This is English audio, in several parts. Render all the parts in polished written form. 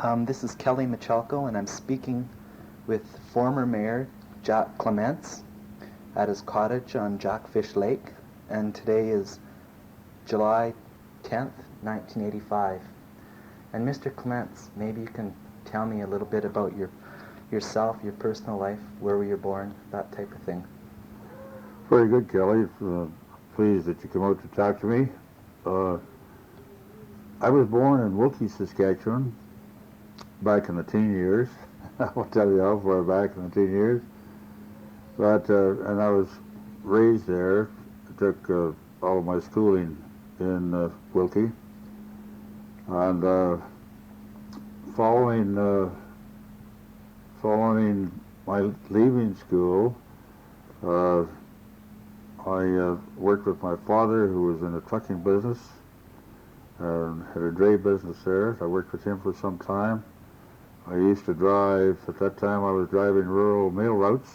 This is Kelly Michalko, and I'm speaking with former Mayor Jack Clements at his cottage on Jackfish Lake, and today is July 10th, 1985. And Mr. Clements, maybe you can tell me a little bit about yourself, your personal life, where were you born, that type of thing. Very good, Kelly. Pleased that you come out to talk to me. I was born in Wilkie, Saskatchewan, back in the teen years. I won't tell you how far back in the teen years. But, and I was raised there. I took all of my schooling in Wilkie. And following my leaving school, I worked with my father, who was in the trucking business, had a dray business there. I worked with him for some time. I used to drive, at that time I was driving rural mail routes,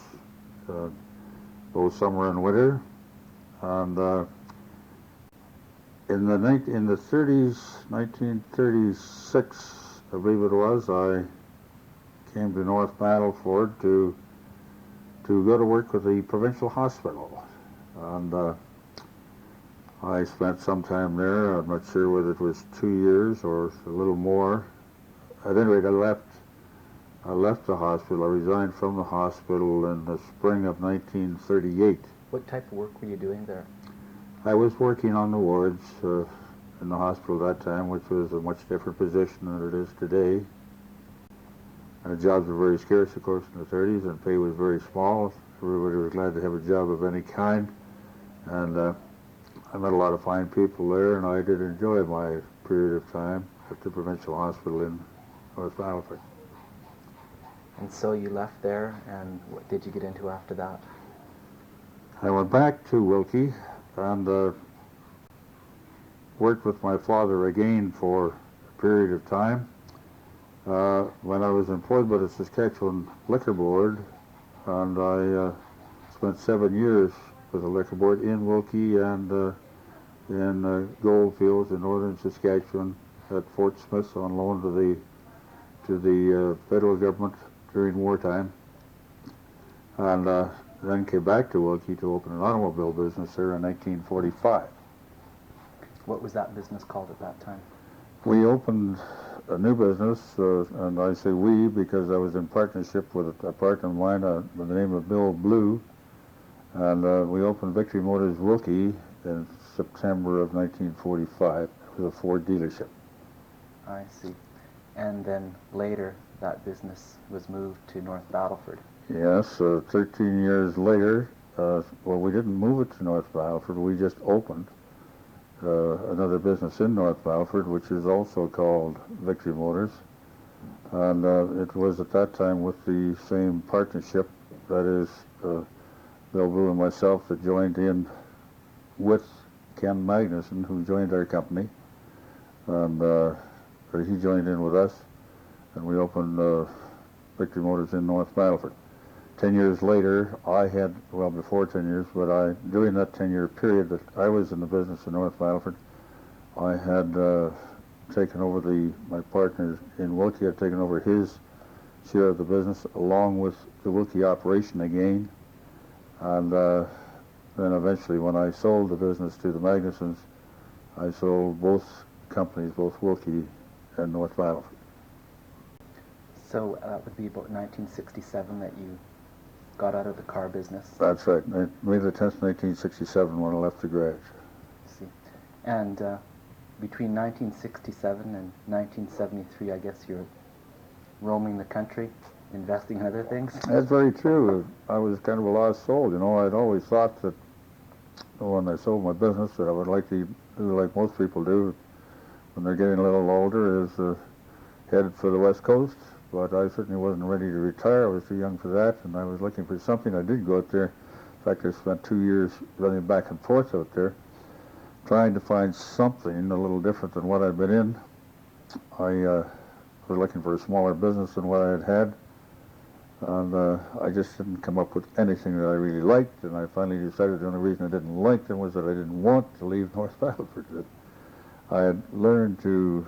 both summer and winter. And in the 30s, 1936, I believe it was, I came to North Battleford to go to work with the provincial hospital. And I spent some time there. I'm not sure whether it was 2 years or a little more. At any rate, I left the hospital. I resigned from the hospital in the spring of 1938. What type of work were you doing there? I was working on the wards in the hospital at that time, which was a much different position than it is today. Jobs were very scarce, of course, in the 30s, and pay was very small. Everybody was glad to have a job of any kind. And I met a lot of fine people there, and I did enjoy my period of time at the provincial hospital in North Battleford. And so you left there, and what did you get into after that? I went back to Wilkie and worked with my father again for a period of time. When I was employed by the Saskatchewan Liquor Board, and I spent 7 years with the Liquor Board in Wilkie and in goldfields in northern Saskatchewan at Fort Smith on loan to the federal government during wartime, and then came back to Wilkie to open an automobile business there in 1945. What was that business called at that time? We opened a new business, and I say we because I was in partnership with a partner of mine by the name of Bill Blue, and we opened Victory Motors Wilkie in September of 1945. It was a Ford dealership. I see. And then later, that business was moved to North Battleford. Yes, 13 years later, well, we didn't move it to North Battleford, we just opened another business in North Battleford, which is also called Victory Motors. And it was at that time with the same partnership, that is, Bill Blue and myself, that joined in with Ken Magnusson, who joined our company. And he joined in with us, and we opened Victory Motors in North Battleford. 10 years later, I had, well, before 10 years, but during that 10-year period that I was in the business in North Battleford, I had taken over my partner in Wilkie had taken over his share of the business, along with the Wilkie operation again. And then eventually, when I sold the business to the Magnussons, I sold both companies, both Wilkie and North Battleford. So that would be about 1967 that you got out of the car business? That's right. May the 10th, 1967, when I left the garage. I see. And between 1967 and 1973, I guess you're roaming the country, investing in other things? That's very true. I was kind of a lost soul. You know, I'd always thought that when I sold my business that I would like to do like most people do when they're getting a little older, is headed for the West Coast. But I certainly wasn't ready to retire. I was too young for that, and I was looking for something. I did go out there. In fact, I spent 2 years running back and forth out there, trying to find something a little different than what I'd been in. I was looking for a smaller business than what I had had, and I just didn't come up with anything that I really liked, and I finally decided the only reason I didn't like them was that I didn't want to leave North Battleford. I had learned to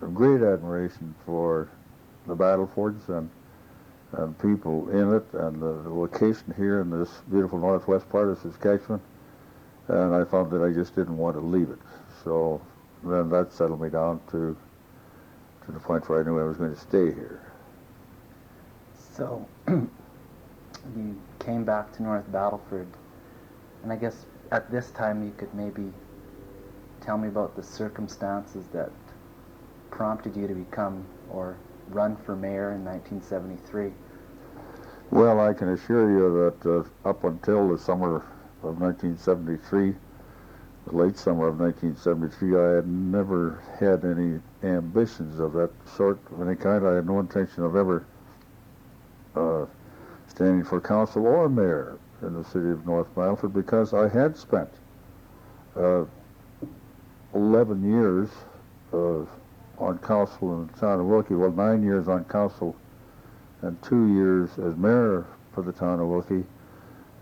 have great admiration for the Battlefords and people in it, and the location here in this beautiful northwest part of Saskatchewan, and I found that I just didn't want to leave it. So then that settled me down to the point where I knew I was going to stay here. So you came back to North Battleford, and I guess at this time you could maybe tell me about the circumstances that prompted you to become or run for mayor in 1973. Well, I can assure you that up until the summer of 1973, the late summer of 1973, I had never had any ambitions of that sort of any kind. I had no intention of ever standing for council or mayor in the city of North Battleford, because I had spent 11 years on council in the town of Wilkie. Well, 9 years on council and 2 years as mayor for the town of Wilkie,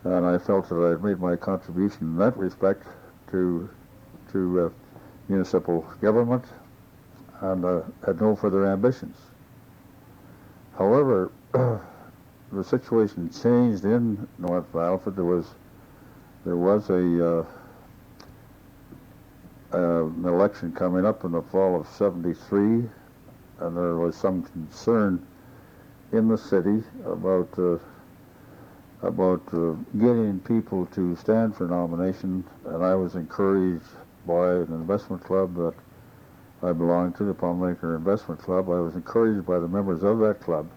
and I felt that I had made my contribution in that respect to municipal government, and had no further ambitions. However, the situation changed in North Battleford. There was an election coming up in the fall of '73, and there was some concern in the city about getting people to stand for nomination, and I was encouraged by an investment club that I belonged to, the Palmmaker Investment Club. I was encouraged by the members of that club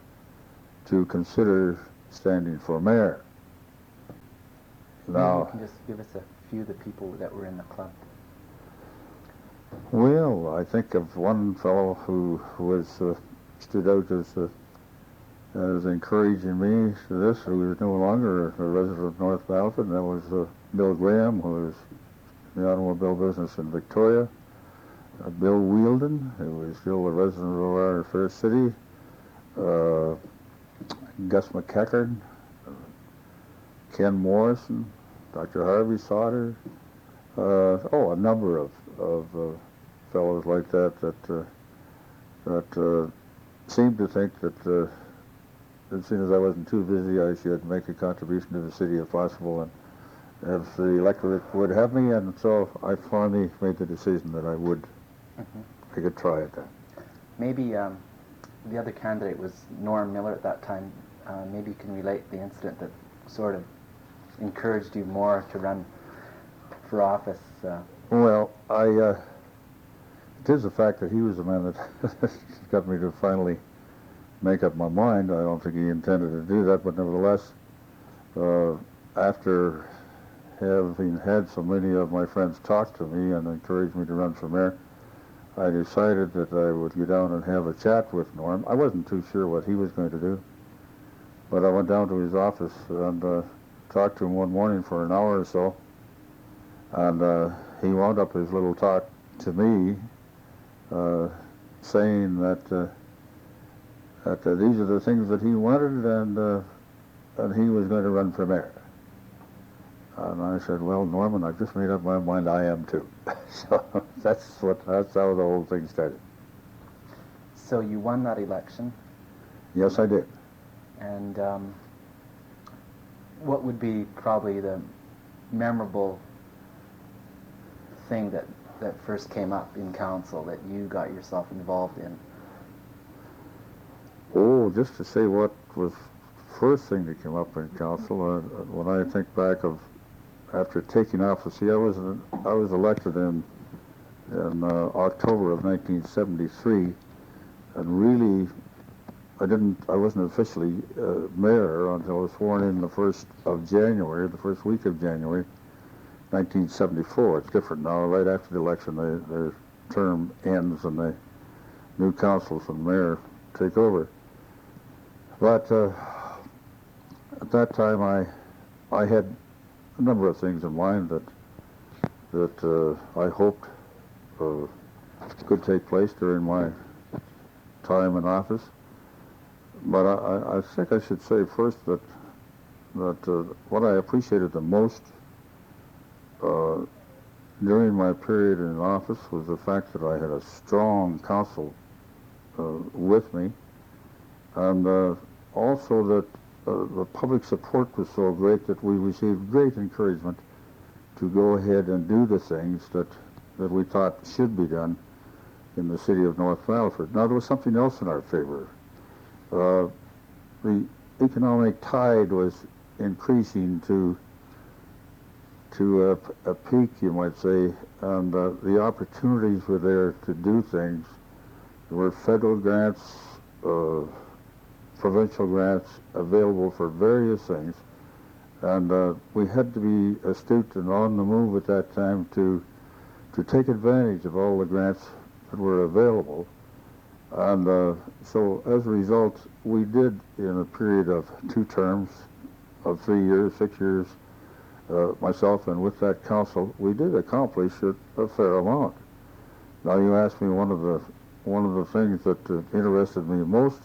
to consider standing for mayor. Now, you can just give us a few of the people that were in the club. Well, I think of one fellow who stood out as encouraging me to this, who is no longer a resident of North Battleford, and that was Bill Graham, who was in the automobile business in Victoria. Bill Wielden, who is still a resident of our fair city. Gus McEachern, Ken Morrison, Dr. Harvey Sauter, a number of fellows like that seemed to think that as soon as I wasn't too busy, I should make a contribution to the city if possible, and if the electorate would have me, and so I finally made the decision that I would take a try at that. Maybe the other candidate was Norm Miller at that time. Maybe you can relate the incident that sort of encouraged you more to run for office. Well, it is the fact that he was the man that got me to finally make up my mind. I don't think he intended to do that, but nevertheless, after having had so many of my friends talk to me and encourage me to run for mayor, I decided that I would go down and have a chat with Norm. I wasn't too sure what he was going to do, but I went down to his office and talked to him one morning for an hour or so, and he wound up his little talk to me saying that these are the things that he wanted, and he was going to run for mayor. And I said, well, Norman, I've just made up my mind I am too. So that's how the whole thing started. So you won that election? Yes, I did. And what would be probably the memorable thing that first came up in council that you got yourself involved in? Oh, just to say what was the first thing that came up in council, when I think back of after taking office, see, I was elected in October of 1973, and really I wasn't officially mayor until I was sworn in the first week of January, 1974. It's different now. Right after the election, their term ends and the new councils and mayor take over. But at that time, I had a number of things in mind that I hoped could take place during my time in office. But I think I should say first that what I appreciated the most during my period in office was the fact that I had a strong council with me, and also that the public support was so great that we received great encouragement to go ahead and do the things that we thought should be done in the city of North Battleford. Now, there was something else in our favor. The economic tide was increasing to a peak, you might say, and the opportunities were there to do things. There were federal grants, provincial grants available for various things, and we had to be astute and on the move at that time to take advantage of all the grants that were available. And so as a result, we did, in a period of 2 terms of 3 years, 6 years, myself and with that council, we did accomplish a fair amount. Now, you asked me one of the things that interested me most,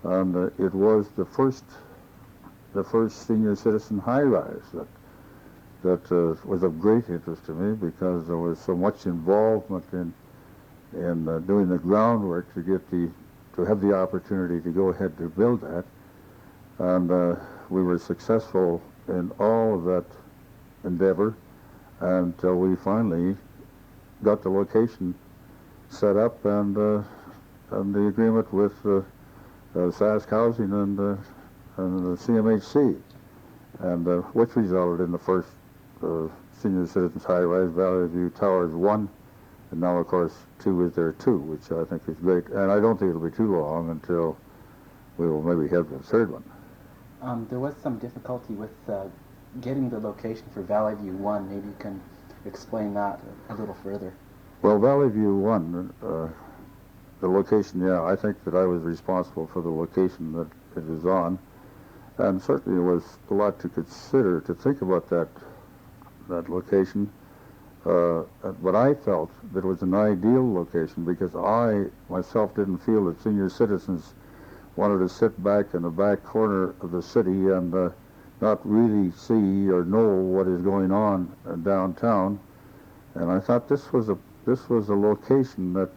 and it was the first senior citizen high-rise that was of great interest to me, because there was so much involvement in doing the groundwork to have the opportunity to go ahead to build that, and we were successful in all of that endeavor until we finally got the location set up and the agreement with SAS Housing and the CMHC, and which resulted in the first senior citizens high-rise, Valley View Towers 1, and now, of course, 2 is there too, which I think is great. And I don't think it'll be too long until we will maybe have the 3rd one. There was some difficulty with getting the location for Valley View 1. Maybe you can explain that a little further. Well, Valley View 1, the location, yeah, I think that I was responsible for the location that it is on. And certainly there was a lot to consider, to think about that location. But I felt that it was an ideal location because I myself didn't feel that senior citizens wanted to sit back in the back corner of the city and not really see or know what is going on downtown. And I thought this was a location that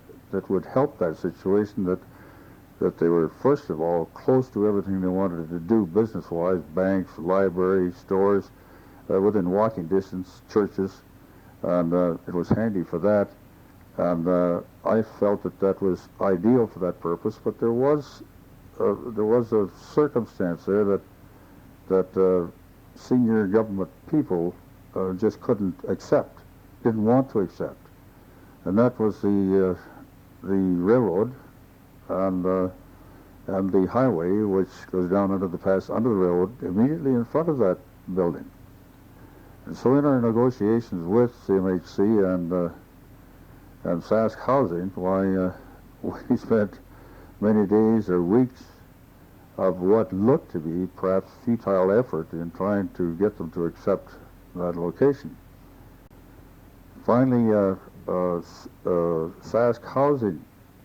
would help that situation, that they were, first of all, close to everything they wanted to do business-wise, banks, libraries, stores, within walking distance, churches, and it was handy for that. And I felt that was ideal for that purpose, but there was a circumstance there that senior government people just couldn't accept, didn't want to accept, and that was the railroad and the highway, which goes down under the pass under the railroad immediately in front of that building. And so in our negotiations with CMHC and SAS Housing, why we spent many days or weeks of what looked to be perhaps futile effort in trying to get them to accept that location. Finally, SAS Housing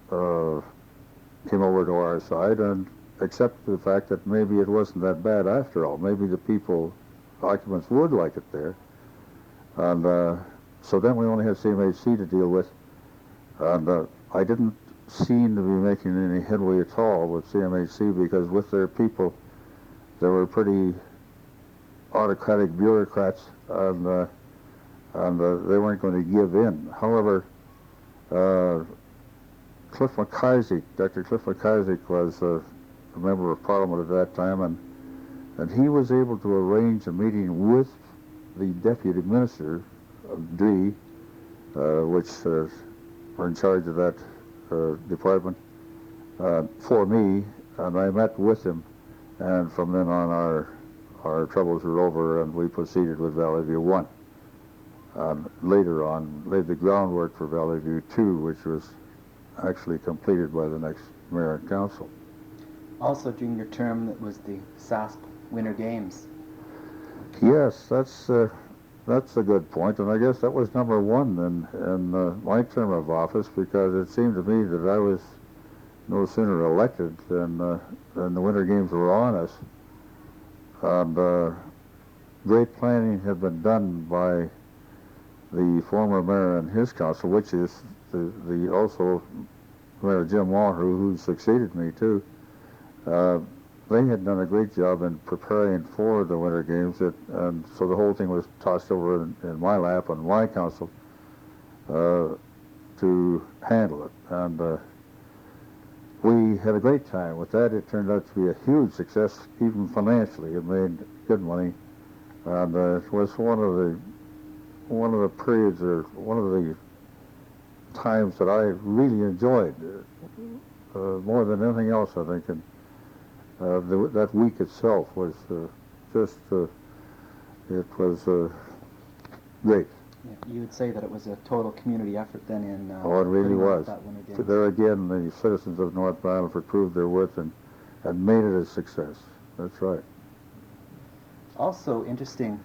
came over to our side and accepted the fact that maybe it wasn't that bad after all. Maybe the occupants would like it there. And so then we only had CMHC to deal with. And I didn't seem to be making any headway at all with CMHC, because with their people, they were pretty autocratic bureaucrats, and they weren't going to give in. However, Dr. Cliff McIsaac was a member of Parliament at that time, and he was able to arrange a meeting with the Deputy Minister of DRE, which were in charge of that department, for me, and I met with him, and from then on our troubles were over, and we proceeded with Valley View 1. Later on, laid the groundwork for Valley View 2, which was actually completed by the next mayor and council. Also during your term, it was the SAS Winter Games. Yes, that's a good point, and I guess that was number one in my term of office, because it seemed to me that I was no sooner elected than the Winter Games were on us. And great planning had been done by the former mayor and his council, which is the also Mayor Jim Wahru, who succeeded me too. Uh, they had done a great job in preparing for the Winter Games, and so the whole thing was tossed over in my lap on my council to handle it. And we had a great time with that. It turned out to be a huge success, even financially. It made good money, and it was one of the periods, or one of the times that I really enjoyed more than anything else, I think. And that week itself was it was great. Yeah, you would say that it was a total community effort then in Oh, it really was. that Winter Games. There again, the citizens of North Battleford proved their worth and made it a success. That's right. Also interesting,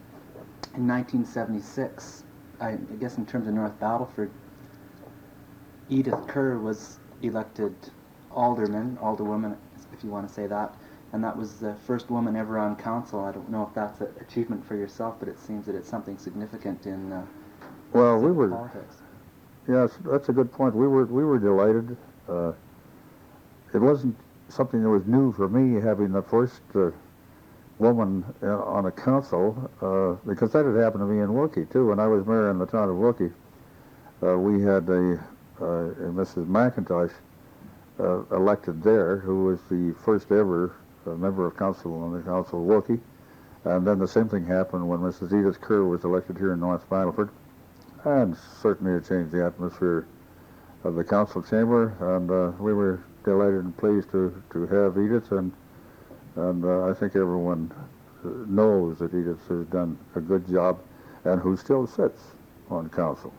in 1976, I guess in terms of North Battleford, Edith Kerr was elected alderwoman, if you want to say that, and that was the first woman ever on council. I don't know if that's an achievement for yourself, but it seems that it's something significant in well, we were politics. Yes, that's a good point. We were delighted. It wasn't something that was new for me, having the first woman on a council, because that had happened to me in Wilkie too. When I was mayor in the town of Wilkie, we had a Mrs. McIntosh elected there, who was the first ever member of council on the council of Wilkie. And then the same thing happened when Mrs. Edith Kerr was elected here in North Battleford. And certainly it changed the atmosphere of the council chamber, and we were delighted and pleased to have Edith, and I think everyone knows that Edith has done a good job, and who still sits on council.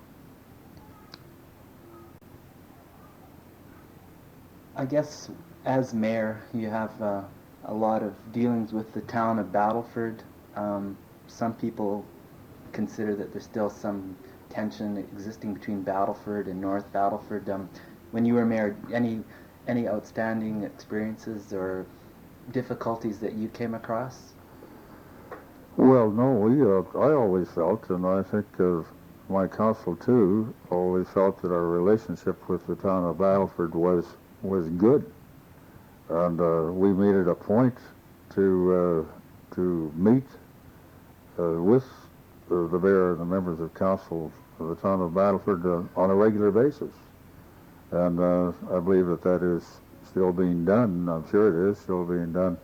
I guess as mayor, you have a lot of dealings with the town of Battleford. Some people consider that there's still some tension existing between Battleford and North Battleford. When you were mayor, any outstanding experiences or difficulties that you came across? Well, no, I always felt, and I think my council too, always felt that our relationship with the town of Battleford was good, and we made it a point to meet with the mayor and the members of council of the town of Battleford on a regular basis, and I believe that is still being done. I'm sure it is still being done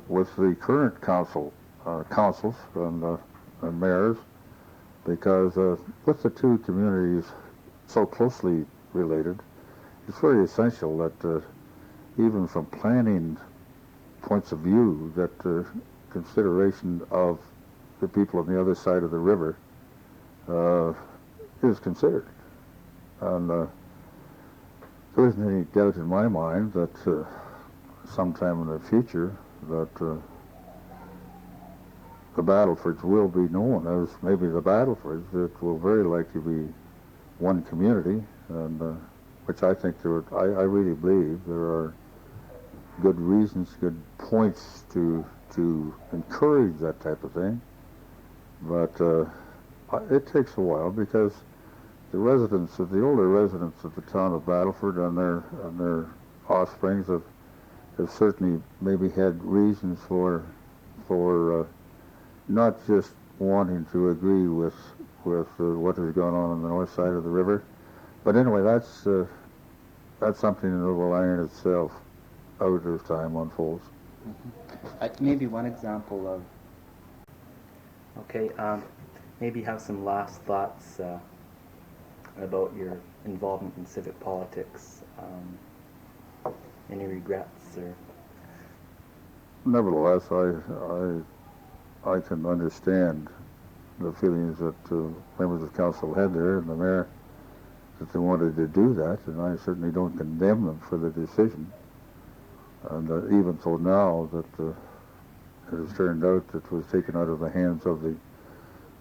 with the current councils and mayors, because with the two communities so closely related, it's very essential that even from planning points of view, that consideration of the people on the other side of the river is considered. And there isn't any doubt in my mind that sometime in the future that the Battlefords will be known as maybe the Battlefords. It will very likely be one community, and which I think I really believe there are good reasons, good points to encourage that type of thing. But it takes a while, because the older residents of the town of Battleford and their offsprings have certainly maybe had reasons for not just wanting to agree with what has gone on the north side of the river. But anyway, that's something that will iron itself out as time unfolds. Mm-hmm. Maybe one example of, maybe have some last thoughts about your involvement in civic politics. Any regrets or? Nevertheless, I can understand the feelings that members of council had there, and the mayor, that they wanted to do that, and I certainly don't condemn them for the decision. And even so now that it has turned out that it was taken out of the hands of the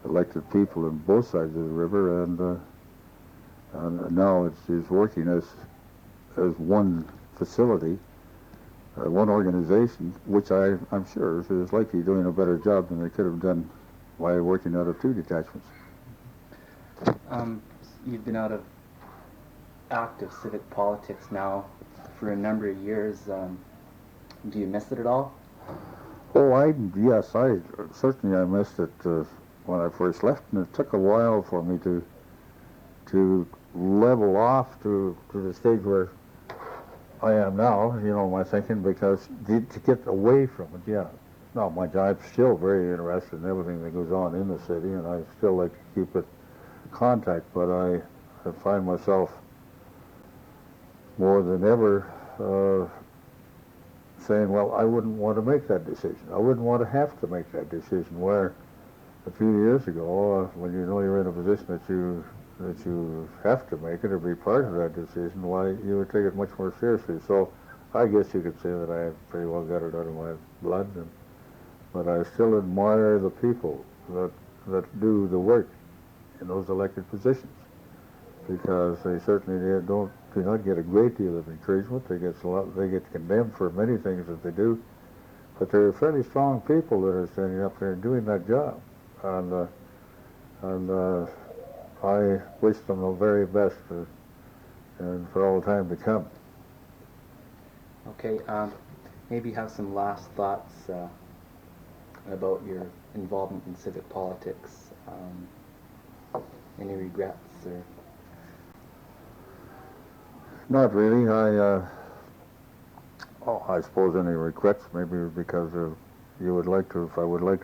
elected people on both sides of the river, and now it is working as one facility, one organization, which I'm sure is likely doing a better job than they could have done by working out of two detachments. You've been out of active civic politics now for a number of years. Do you miss it at all? Oh, yes, I certainly I missed it when I first left, and it took a while for me to level off to the stage where I am now, you know, my thinking, because to get away from it, yeah. No, I'm still very interested in everything that goes on in the city, and I still like to keep it contact, but I find myself more than ever saying, well, I wouldn't want to make that decision. I wouldn't want to have to make that decision, where a few years ago, when you know you're in a position that you have to make it or be part of that decision, why, you would take it much more seriously. So I guess you could say that I pretty well got it out of my blood, but I still admire the people that do the work in those elected positions, because they certainly do not get a great deal of encouragement. They get condemned for many things that they do, but they're fairly strong people that are standing up there and doing that job, and I wish them the very best and for all time to come. Okay, maybe have some last thoughts about your involvement in civic politics. Any regrets or? Not really. I suppose any regrets maybe because if I would like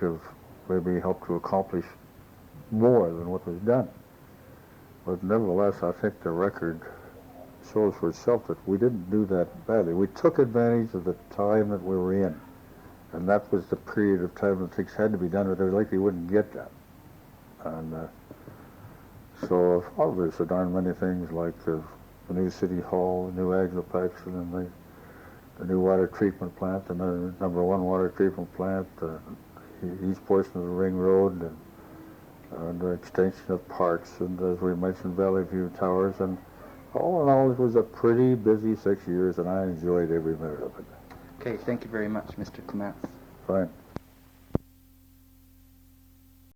to have maybe helped to accomplish more than what was done. But nevertheless, I think the record shows for itself that we didn't do that badly. We took advantage of the time that we were in, and that was the period of time that things had to be done, or they likely wouldn't get done. And so there's a darn many things like the new city hall, the new agriplex, and then the new water treatment plant, the number 1 water treatment plant, the east portion of the ring road, and the extension of parks, and as we mentioned, Valley View Towers, and all in all, it was a pretty busy 6 years, and I enjoyed every minute of it. Okay, thank you very much, Mr. Clements. Fine.